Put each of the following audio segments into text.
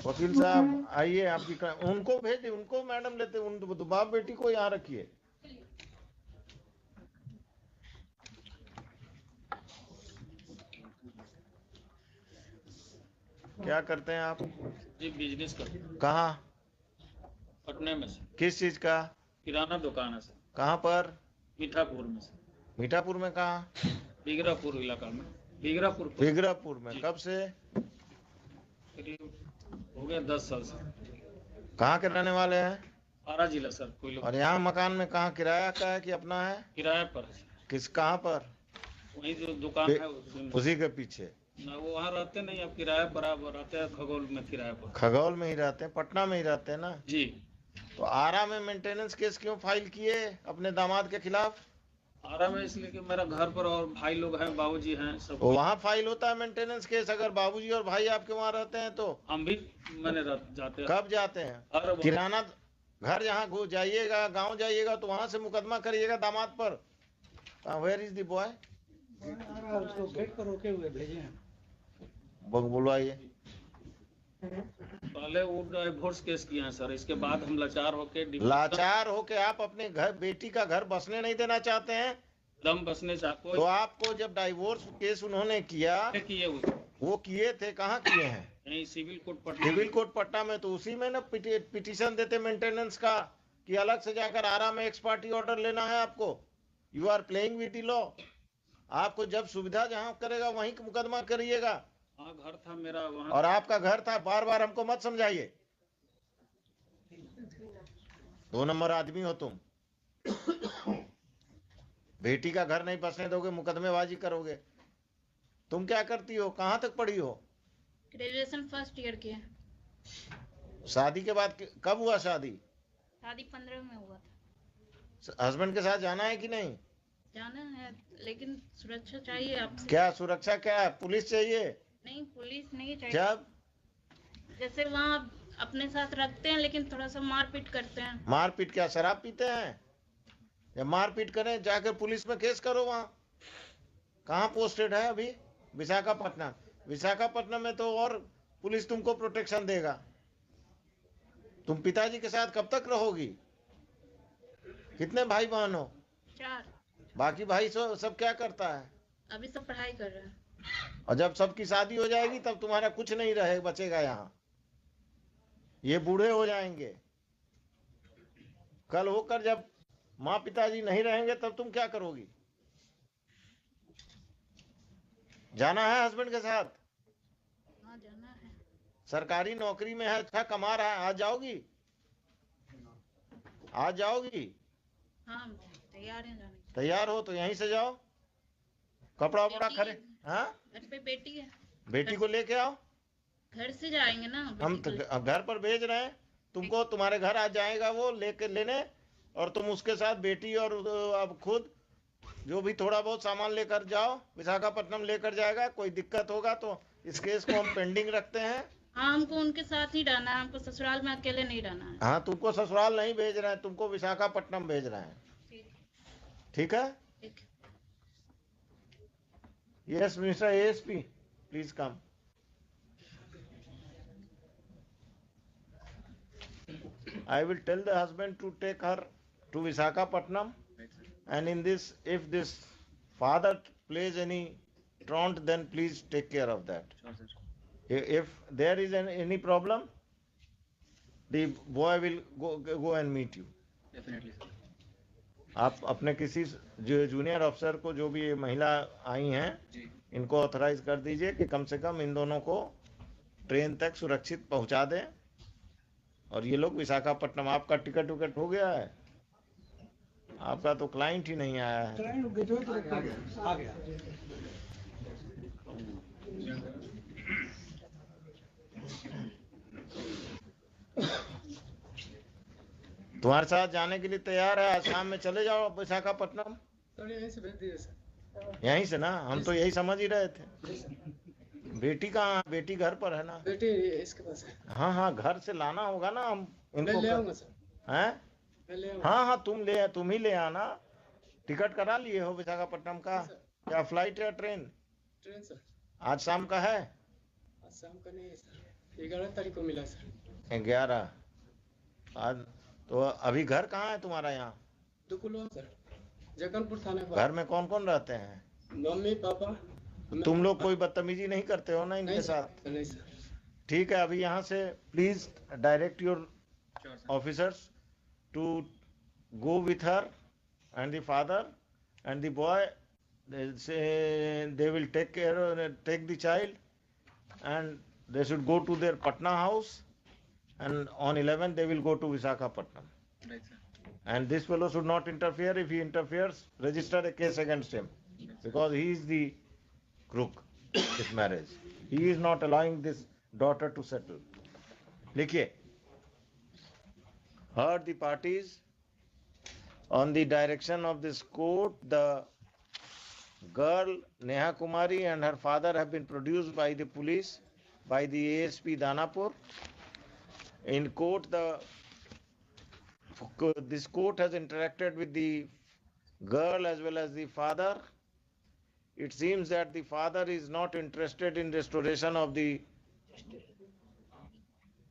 वकील साहब आइए, उनको भेजिए, उनको मैडम लेते, उन बाप बेटी को यहाँ रखिए। क्या करते हैं आप? जी बिजनेस करते हैं कहाँ? पटने में से। किस चीज का? किराना दुकान है सर। कहाँ पर? मीठापुर में सर। मीठापुर में कहाँ? बिगरापुर इलाका में। बिगरापुर बिगरापुर में। जी कब से? करीब हो गया 10 साल से। कहाँ के रहने वाले हैं? आरा जिला सर। कोई लोग और यहाँ मकान में कहाँ किराया का है कि अपना है? किराए पर है सर। किस, कहाँ पर? वही जो दुकान है उसी में। उसी के पीछे। ना वो वहाँ रहते नहीं, अब किराए पर आप रहते हैं खगोल में किराए पर। खगौल में ही रहते हैं, पटना में ही रहते हैं ना? जी। तो आरा में मेंटेनेंस केस क्यों फाइल किए अपने दामाद के खिलाफ? आरा में इसलिए कि मेरा घर पर और भाई लोग हैं, बाबूजी हैं सब। तो वहाँ फाइल होता है मेंटेनेंस केस अगर बाबूजी और भाई आपके वहाँ रहते हैं तो? हम भी मैंने जाते हैं। कब जाते हैं? हर किराना घर जहाँ घुस जाइएगा, गांव जाइएगा तो वहां से मुकदमा करिएगा दामाद पर। Where is the boy? उसको गेट पर रोके हुए भेजे हैं। बुलवाइए। पहले वो डिवोर्स केस किए हैं सर, इसके बाद हम लाचार होके आप अपने घर बेटी का घर बसने नहीं देना चाहते हैं? दम बसने चाहते तो आपको जब डाइवोर्स केस उन्होंने किया, किए वो किए थे, कहाँ किए हैं? यही civil court Patna. Civil court Patna में। तो उसी में ना पिटीशन देते मेंटेनेंस का, कि अलग से जाकर आरा में एक्स पार्टी ऑर्डर लेना है आपको? You are playing with the law. आपको जब सुविधा जहां करेगा वहीं मुकदमा करिएगा। हाँ घर था मेरा वहाँ। और आपका घर था, बार बार हमको मत समझाइए। 2 नंबर आदमी हो तुम। बेटी का घर नहीं बसने दोगे, मुकदमेबाजी करोगे। तुम क्या करती हो, कहाँ तक पढ़ी हो? ग्रेजुएशन फर्स्ट ईयर के। शादी के बाद कब हुआ शादी? शादी 15 में हुआ था। हस्बैंड के साथ जाना है कि नहीं? जाना है, लेकिन सुरक्षा चाहिए आपसे। क्या सुरक्षा, क्या है? पुलिस चाहिए? नहीं, पुलिस नहीं चाहिए। जब जैसे वहाँ अपने साथ रखते हैं, लेकिन थोड़ा सा मारपीट करते हैं। मारपीट क्या, शराब पीते हैं? या मारपीट करें, जाकर पुलिस में केस करो। वहाँ कहाँ पोस्टेड है अभी? विशाखापट्टनम। विशाखापट्टनम में तो और पुलिस तुमको प्रोटेक्शन देगा। तुम पिताजी के साथ कब तक रहोगी? कितने भाई बहन हो? 4। बाकी भाई सब क्या करता है? अभी सब पढ़ाई कर रहे हैं। और जब सबकी शादी हो जाएगी तब तुम्हारा कुछ नहीं रहे बचेगा यहाँ। ये बूढ़े हो जाएंगे। कल होकर जब माँ पिताजी नहीं रहेंगे तब तुम क्या करोगी? जाना है हस्बैंड के साथ? हाँ जाना है। सरकारी नौकरी में है, अच्छा कमा रहा है, आज जाओगी? आज जाओगी? हाँ तैयार है जाने। तैयार हो तो यहीं से जाओ, कपड़ा वपड़ा खरीद। हाँ घर पे बेटी है। बेटी को लेके आओ। घर से जाएंगे ना। हम तो घर पर भेज रहे हैं तुमको, तुम्हारे घर आ जाएगा वो लेके लेने, और तुम उसके साथ बेटी और अब खुद जो भी थोड़ा बहुत सामान लेकर जाओ। विशाखापट्टनम लेकर जाएगा, कोई दिक्कत होगा तो इस केस को हम पेंडिंग रखते हैं। हाँ हमको उनके साथ ही रहना है, हमको ससुराल में अकेले नहीं रहना है। हाँ तुमको ससुराल नहीं भेज रहे हैं, तुमको विशाखापट्टनम भेज रहे हैं। ठीक है? Yes mister ASP, please come. I will tell the husband to take her to Visakhapatnam, and in this, if this father plays any truant, then please take care of that. If there is any problem, the boy will go and meet you. Definitely sir. आप अपने किसी junior अफसर को, जो भी ये महिला आई हैं, इनको ऑथराइज कर दीजिए कि कम से कम इन दोनों को ट्रेन तक सुरक्षित पहुंचा दें। और ये लोग विशाखापट्टनम। आपका टिकट विकट हो गया है? आपका तो क्लाइंट ही नहीं आया है। आ गया। तुम्हारे साथ जाने के लिए तैयार है, आज शाम में चले जाओ विशाखापट्टनम। यहीं से भेज दिए सर। यहीं से ना, हम तो यही समझ ही रहे थे। बेटी कहाँ? बेटी घर पर है ना? बेटी इसके पास है। हाँ हाँ, घर से लाना होगा ना हम मैं इनको। ले आऊंगा सर। हैं? मैं ले आऊंगा। हाँ हाँ, तुम ही ले आना। टिकट करा लिए हो विशाखापट्टनम का? क्या फ्लाइट या ट्रेन? Train sir. आज शाम का है? आज शाम का नहीं है सर। 11 तारीख को मिला सर। 11 आज। तो अभी घर कहाँ है तुम्हारा? यहाँ दुकुलवा सर, जगनपुर थाना के घर में कौन कौन रहते हैं? Mummy papa. तुम लोग कोई बदतमीजी नहीं करते हो ना इनके नहीं साथ? सर, नहीं सर। ठीक है, अभी यहाँ से please direct your officers to go with her and the father and the boy. They say they will take the child, and they should go to their Patna house, and on 11 they will go to Visakhapatnam. Right, sir. And this fellow should not interfere. If he interferes, register a case against him, because he is the crook this marriage. He is not allowing this daughter to settle. लिखिए, heard the parties. On the direction of this court, the girl Neha Kumari and her father have been produced by the police, by the ASP Danapur. In court, this court has interacted with the girl as well as the father. It seems that the father is not interested in restoration of the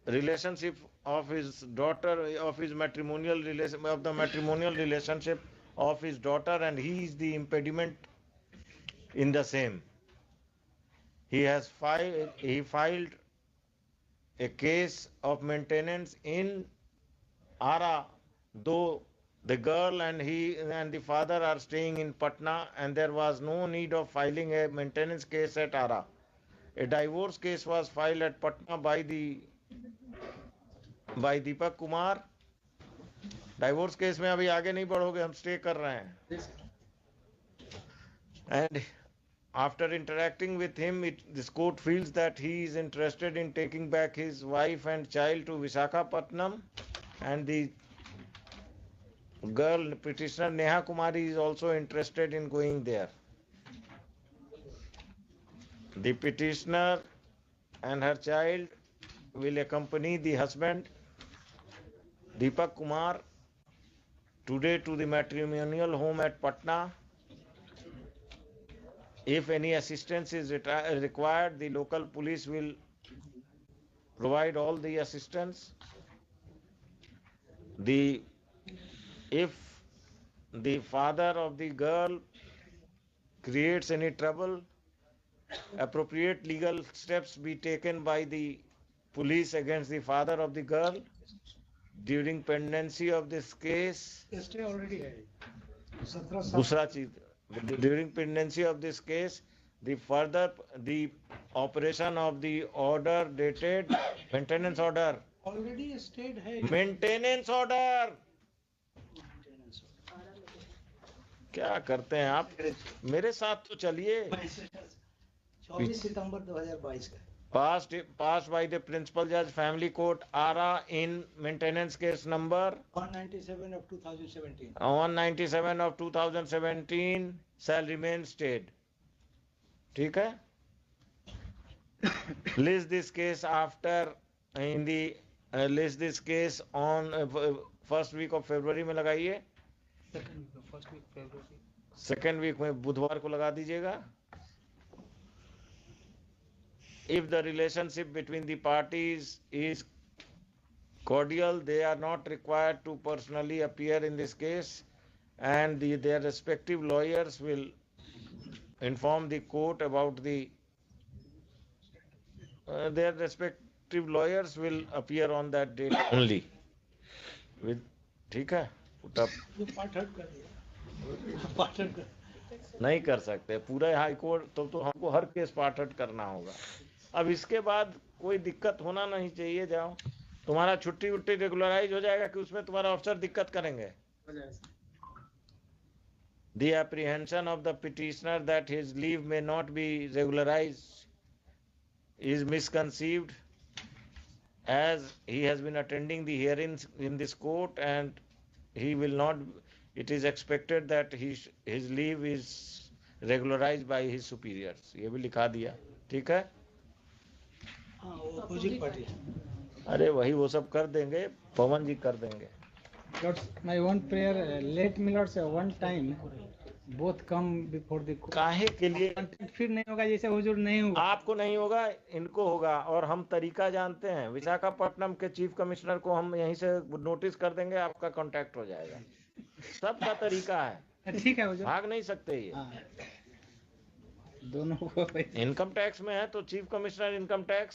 relationship of his daughter, of his matrimonial relation, of the matrimonial relationship of his daughter, and he is the impediment in the same. He filed a case of maintenance in Ara, though the girl and he and the father are staying in Patna, and there was no need of filing a maintenance case at Ara. A divorce case was filed at Patna by Deepak Kumar. Divorce case में अभी आगे नहीं बढ़ोगे, हम stay कर रहे हैं. And after interacting with him, this court feels that he is interested in taking back his wife and child to Visakhapatnam, and the girl petitioner Neha Kumari is also interested in going there. The petitioner and her child will accompany the husband Deepak Kumar today to the matrimonial home at Patna. If any assistance is required, the local police will provide all the assistance. If the father of the girl creates any trouble, appropriate legal steps be taken by the police against the father of the girl. During pendency of this case, stay already है 17 दूसरा चीज, during pendency of this case, the operation of the order dated maintenance order. Already stayed है। Maintenance order. क्या करते हैं आप? मेरे साथ तो चलिए. 24 सितंबर 2022 का passed by the principal judge, family court, Ara, in maintenance case number 197 of 2017. 197 of 2017 shall remain stayed. ठीक है? List this case list this case on first week of February में लगाइए. Second week में बुधवार को लगा दीजिएगा. If the relationship between the parties is cordial, they are not required to personally appear in this case, and their respective lawyers will inform the court about their respective lawyers will appear on that date only. ठीक है? Put up. नहीं कर सकते पूरा high court, तो हमको हर case part करना होगा. अब इसके बाद कोई दिक्कत होना नहीं चाहिए. जाओ, तुम्हारा छुट्टी उट्टी रेगुलराइज हो जाएगा कि उसमें तुम्हारा अफसर दिक्कत करेंगे. The apprehension of the petitioner that his leave may not be regularized is misconceived, as he has been attending the hearings in this court, and he will not. It is expected that his leave is regularized by his superiors. ये भी लिखा दिया. ठीक है? Opposite party. अरे वही वो सब कर देंगे, पवन जी कर देंगे. Lords, my one prayer, let me Lords one time both come before the काहे के लिए फिर नहीं होगा, जैसे हुजूर नहीं होगा। आपको नहीं होगा, इनको होगा। और हम तरीका जानते हैं, विशाखापट्टनम के चीफ कमिश्नर को हम यहीं से नोटिस कर देंगे, आपका कांटेक्ट हो जाएगा। सबका तरीका है, ठीक है हुजूर। भाग नहीं सकते ये। हाँ। दोनों को इनकम टैक्स में है तो चीफ कमिश्नर इनकम टैक्स